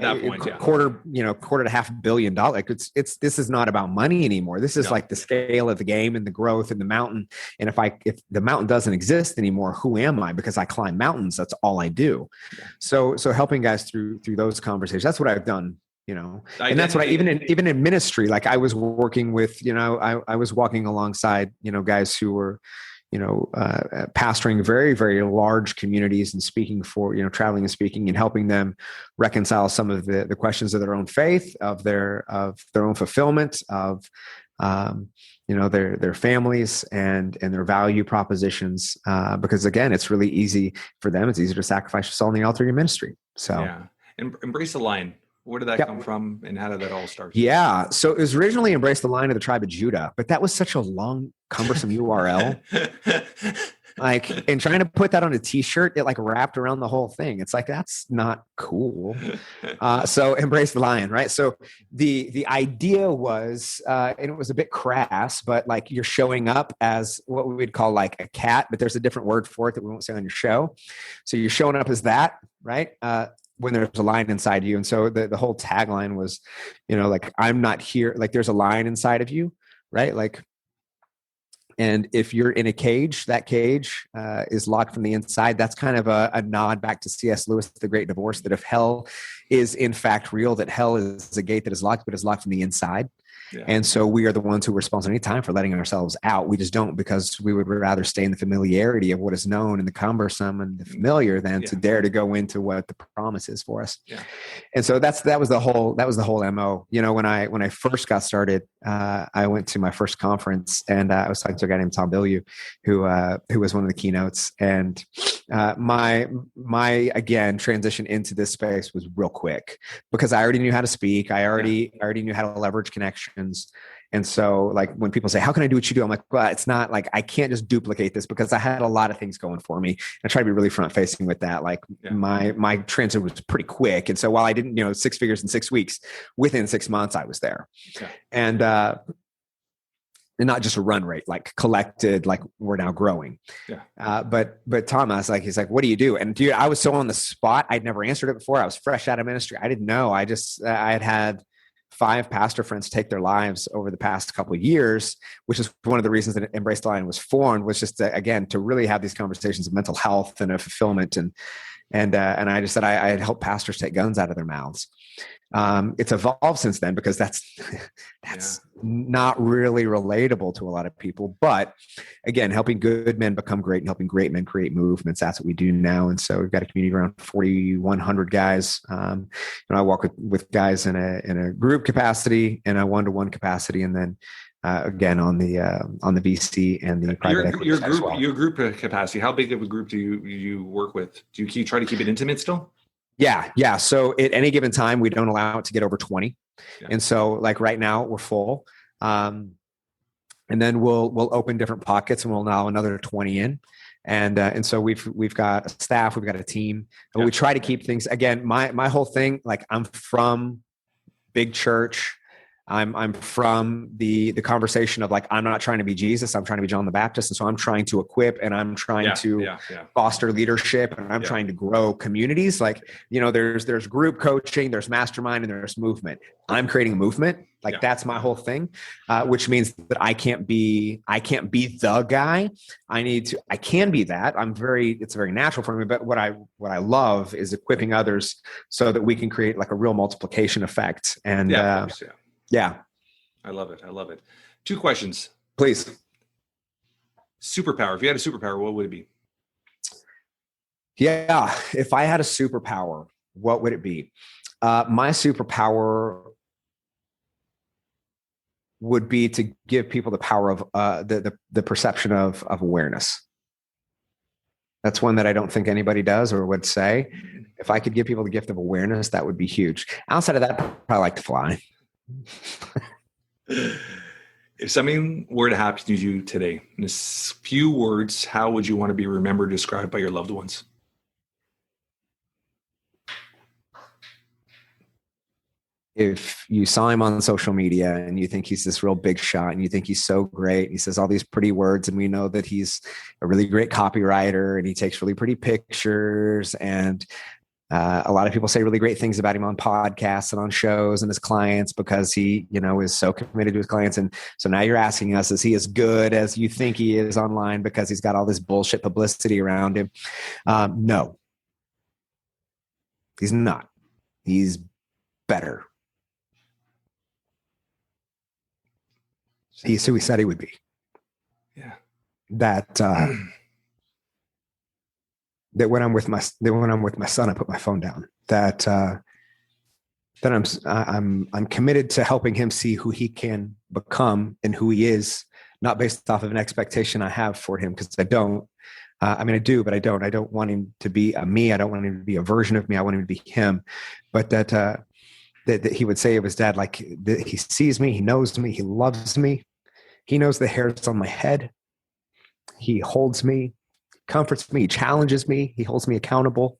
that point, quarter to $500 million. Like, this is not about money anymore. This is like the scale of the game and the growth and the mountain. And if the mountain doesn't exist anymore, who am I? Because I climb mountains. That's all I do. Yeah. So helping guys through those conversations, that's what I've done. And that's what even in ministry, like, I was working with, I was walking alongside, guys who were, pastoring very, very large communities and speaking for, traveling and speaking and helping them reconcile some of the questions of their own faith, of their own fulfillment, of, their families and their value propositions. Because again, it's really easy for them. It's easier to sacrifice your soul on the altar of your ministry. So Embrace the Line. Where did that come from, and how did that all start? Yeah. So it was originally Embrace the Line of the Tribe of Judah, but that was such a long, cumbersome URL. Like, and trying to put that on a t-shirt, it like wrapped around the whole thing. It's like, that's not cool. So embrace the lion, right? So the idea was, and it was a bit crass, but like you're showing up as what we would call like a cat, but there's a different word for it that we won't say on your show. So you're showing up as that, right? When there's a lion inside you. And so the whole tagline was, like, I'm not here. Like, there's a lion inside of you, right? Like, and if you're in a cage, that cage is locked from the inside. That's kind of a nod back to C.S. Lewis, The Great Divorce, that if hell is in fact real, that hell is a gate that is locked, but is locked from the inside. Yeah. And so we are the ones who are responsible any time for letting ourselves out. We just don't, because we would rather stay in the familiarity of what is known and the cumbersome and the familiar than to dare to go into what the promise is for us. Yeah. And so that was the whole MO. When I first got started, I went to my first conference, and I was talking to a guy named Tom Bilyeu, who was one of the keynotes. And my again transition into this space was real quick, because I already knew how to speak. I already knew how to leverage connections. And so, like, when people say, how can I do what you do? I'm like, well, it's not like, I can't just duplicate this, because I had a lot of things going for me. I try to be really front facing with that. Like my transit was pretty quick. And so while I didn't, 6 figures in 6 weeks, within 6 months, I was there. Yeah. And not just a run rate, like collected, like we're now growing. Yeah. But Thomas, he's like, what do you do? And dude, I was so on the spot. I'd never answered it before. I was fresh out of ministry. I didn't know. I had 5 pastor friends take their lives over the past couple of years, which is one of the reasons that Embrace the Lion was formed, was just to really have these conversations of mental health and of fulfillment. And I just said, I had helped pastors take guns out of their mouths. It's evolved since then, because that's not really relatable to a lot of people. But again, helping good men become great and helping great men create movements, that's what we do now. And so we've got a community around 4,100 guys. I work with guys in a group capacity and a one-to-one capacity, and then again on the VC and the private equity your group, your group capacity. How big of a group do you work with? Do you try to keep it intimate still? Yeah. So at any given time, we don't allow it to get over 20. Yeah. And so like right now we're full. And then we'll open different pockets and we'll allow another 20 in. And so we've got a staff, we've got a team, and we try to keep things, again, my whole thing, like, I'm from big church. I'm from the conversation of like, I'm not trying to be Jesus. I'm trying to be John the Baptist. And so I'm trying to equip, and I'm trying to foster leadership, and I'm trying to grow communities. Like, there's group coaching, there's mastermind, and there's movement. I'm creating a movement. Like that's my whole thing, which means that I can't be the guy. I can be that. It's very natural for me. But what I love is equipping others so that we can create like a real multiplication effect. And yeah. I love it. 2 questions. Please. Superpower. If you had a superpower, what would it be? Yeah. If I had a superpower, what would it be? My superpower would be to give people the power of the perception of awareness. That's one that I don't think anybody does or would say. If I could give people the gift of awareness, that would be huge. Outside of that, I'd probably like to fly. If something were to happen to you today, in a few words, how would you want to be remembered, described by your loved ones? If you saw him on social media and you think he's this real big shot and you think he's so great, and he says all these pretty words, and we know that he's a really great copywriter and he takes really pretty pictures, and a lot of people say really great things about him on podcasts and on shows and his clients, because he, is so committed to his clients. And so now you're asking us, is he as good as you think he is online because he's got all this bullshit publicity around him? No, he's not. He's better. He's who he said he would be. Yeah. That when I'm with my son, I put my phone down. That I'm committed to helping him see who he can become and who he is, not based off of an expectation I have for him, because I don't. I do, but I don't. I don't want him to be a me. I don't want him to be a version of me. I want him to be him. But that he would say of his dad, like, he sees me, he knows me, he loves me. He knows the hairs on my head. He holds me. comforts me, he challenges me, he holds me accountable.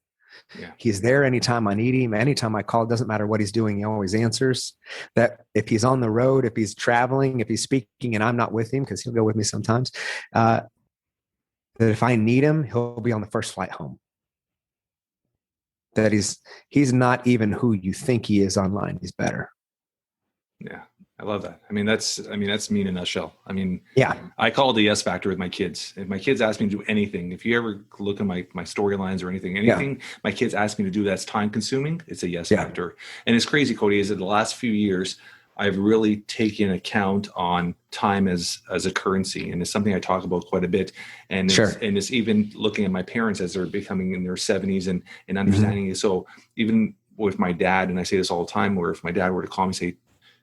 Yeah. He's there anytime I need him. Anytime I call, it doesn't matter what he's doing, he always answers. That if he's on the road, if he's traveling, if he's speaking and I'm not with him, because he'll go with me sometimes, that if I need him, he'll be on the first flight home. That he's not even who you think he is online. He's better. Yeah. I love that. I mean, that's me in a nutshell. I mean, yeah, I call it the yes factor with my kids. If my kids ask me to do anything, if you ever look at my storylines or anything my kids ask me to do that's time consuming, it's a yes factor. And it's crazy, Cody, is that the last few years, I've really taken account on time as a currency. And it's something I talk about quite a bit. And it's even looking at my parents as they're becoming in their 70s and understanding it. So even with my dad, and I say this all the time, where if my dad were to call me and say,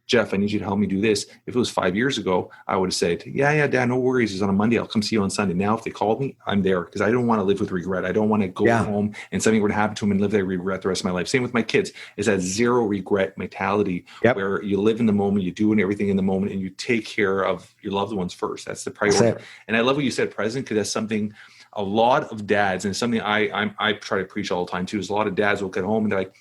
Jeff, I need you to help me do this. If it was 5 years ago, I would have said, yeah, Dad, no worries. It's on a Monday. I'll come see you on Sunday. Now, if they called me, I'm there because I don't want to live with regret. I don't want to go home and something were to happen to them and live that regret the rest of my life. Same with my kids. It's that zero regret mentality where you live in the moment, you do everything in the moment, and you take care of your loved ones first. That's the priority. And I love what you said, present, because that's something a lot of dads, and something I try to preach all the time too, is a lot of dads will get home and they're like,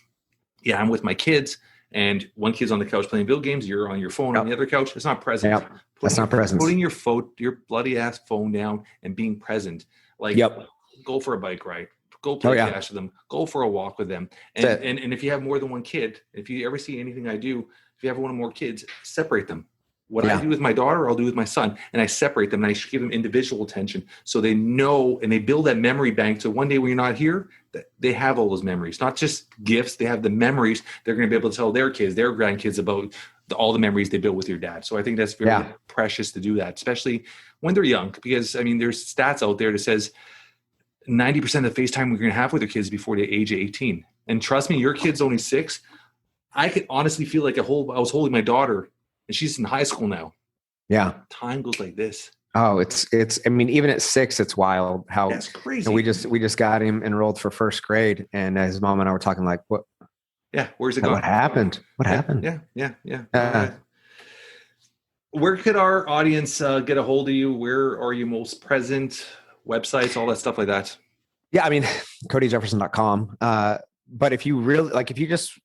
yeah, I'm with my kids. And one kid's on the couch playing video games, you're on your phone on the other couch. It's not present. That's not present. Putting your bloody ass phone down and being present. Like, go for a bike ride. Go play cash with them. Go for a walk with them. And if you have more than one kid, if you ever see anything I do, if you have one or more kids, separate them. What I do with my daughter, I'll do with my son. And I separate them and I give them individual attention so they know and they build that memory bank. So one day when you're not here, they have all those memories, not just gifts. They have the memories they're going to be able to tell their kids, their grandkids about all the memories they built with your dad. So I think that's very precious to do that, especially when they're young, because I mean, there's stats out there that says 90% of the FaceTime we're going to have with their kids before the age of 18. And trust me, your kid's only 6. I could honestly feel like I was holding my daughter and she's in high school now. Yeah. Time goes like this. Oh, it's, I mean, even at 6, it's wild how that's crazy. We just got him enrolled for first grade. And his mom and I were talking like, what? Yeah. Where's it going? What happened? What happened? Yeah. Where could our audience get a hold of you? Where are you most present? Websites, all that stuff like that. Yeah. I mean, CodyJefferson.com. But if you really if you just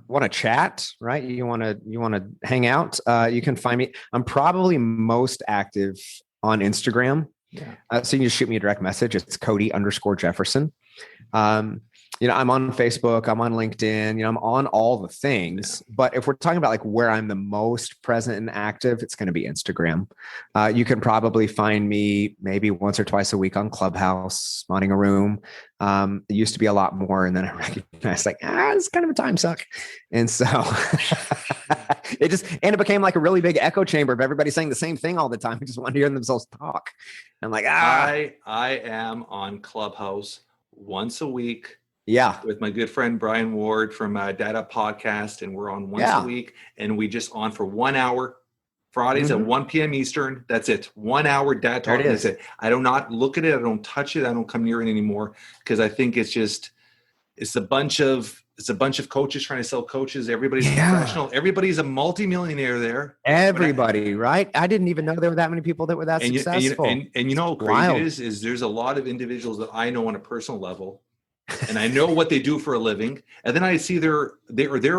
want to chat, right? You want to hang out. You can find me. I'm probably most active on Instagram. Yeah. So you can just shoot me a direct message. It's Cody_Jefferson. I'm on Facebook, I'm on LinkedIn, I'm on all the things, but if we're talking about like where I'm the most present and active, it's going to be Instagram. You can probably find me maybe once or twice a week on Clubhouse, modding a room. It used to be a lot more. And then I recognized it's kind of a time suck. And so it became like a really big echo chamber of everybody saying the same thing all the time. I just want to hear themselves talk. I'm like, I am on Clubhouse once a week. Yeah. With my good friend, Brian Ward from Data Podcast. And we're on once a week and we just on for 1 hour, Fridays at 1 p.m. Eastern. That's it. 1 hour dad talk. That's it. I do not look at it. I don't touch it. I don't come near it anymore because I think it's a bunch of coaches trying to sell coaches. Everybody's professional. Everybody's a multimillionaire there. Everybody, right? I didn't even know there were that many people that were that successful. And you know how crazy it is there's a lot of individuals that I know on a personal level. And I know what they do for a living. And then I see they're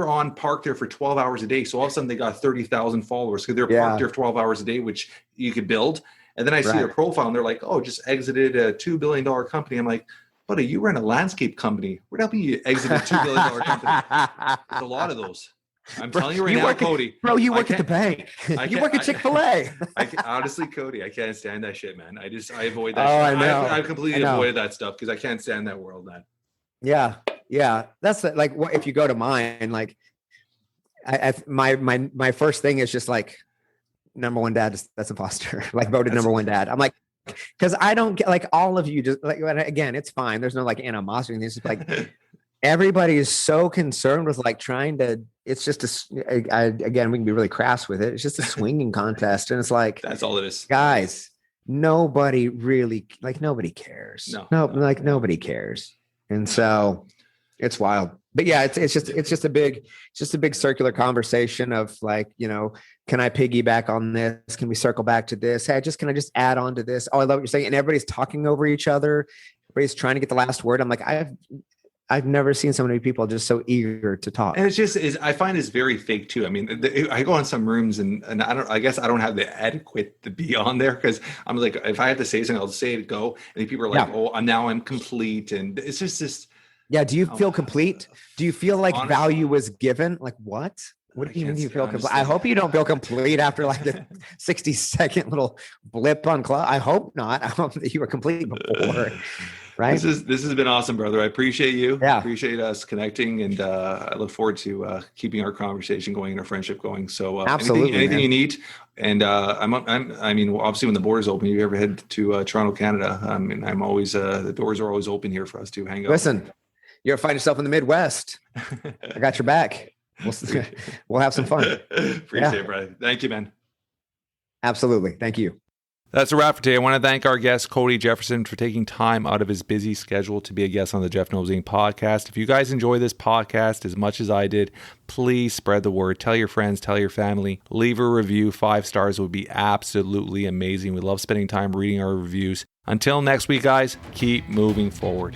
on parked there for 12 hours a day. So all of a sudden they got 30,000 followers because they're parked there 12 hours a day, which you could build. And then I see their profile and they're like, oh, just exited a $2 billion company. I'm like, buddy, you run a landscape company. Where'd that be you exited a $2 billion company? There's a lot of those. I'm telling you right now, Cody. Bro, you work at the bank. You work at Chick-fil-A. Honestly, Cody, I can't stand that shit, man. I avoid that shit. I know. I completely avoided that stuff because I can't stand that world, man. Yeah. That's what if you go to mine, like my first thing is just like number one dad, that's imposter. Like voted number one dad. I'm like, because I don't get like all of you just like, again, it's fine. There's no like animosity. It's just like everybody is so concerned with like trying to, it's just again, we can be really crass with it. It's just a swinging contest. And it's like, that's all it is, guys. Nobody really nobody cares. Nobody cares. And so it's wild. But yeah, it's just a big circular conversation of like, can I piggyback on this? Can we circle back to this? Hey, can I just add on to this? Oh, I love what you're saying. And everybody's talking over each other. Everybody's trying to get the last word. I'm like, I've never seen so many people just so eager to talk. And I find it's very fake too. I mean, I go in some rooms and I guess I don't have the adequate to be on there because I'm like, if I have to say something, I'll say it, go. And people are like, I'm complete. And it's just this. Yeah. Do you feel complete? Do you feel like honestly, value was given? Like what? What do you mean you feel complete? I hope you don't feel complete after like the 60-second little blip on club. I hope not. I hope that you were complete before. Right. This has been awesome, brother. I appreciate you. Yeah. I appreciate us connecting, and I look forward to keeping our conversation going and our friendship going. So absolutely, anything you need. And obviously when the borders open, you ever head to Toronto, Canada? I'm always the doors are always open here for us to hang out. Listen, you ever find yourself in the Midwest? I got your back. We'll have some fun. Appreciate it, brother. Thank you, man. Absolutely. Thank you. That's a wrap for today. I want to thank our guest, Cody Jefferson, for taking time out of his busy schedule to be a guest on the Jeff Knows Inc. podcast. If you guys enjoy this podcast as much as I did, please spread the word. Tell your friends, tell your family. Leave a review. 5 stars would be absolutely amazing. We love spending time reading our reviews. Until next week, guys, keep moving forward.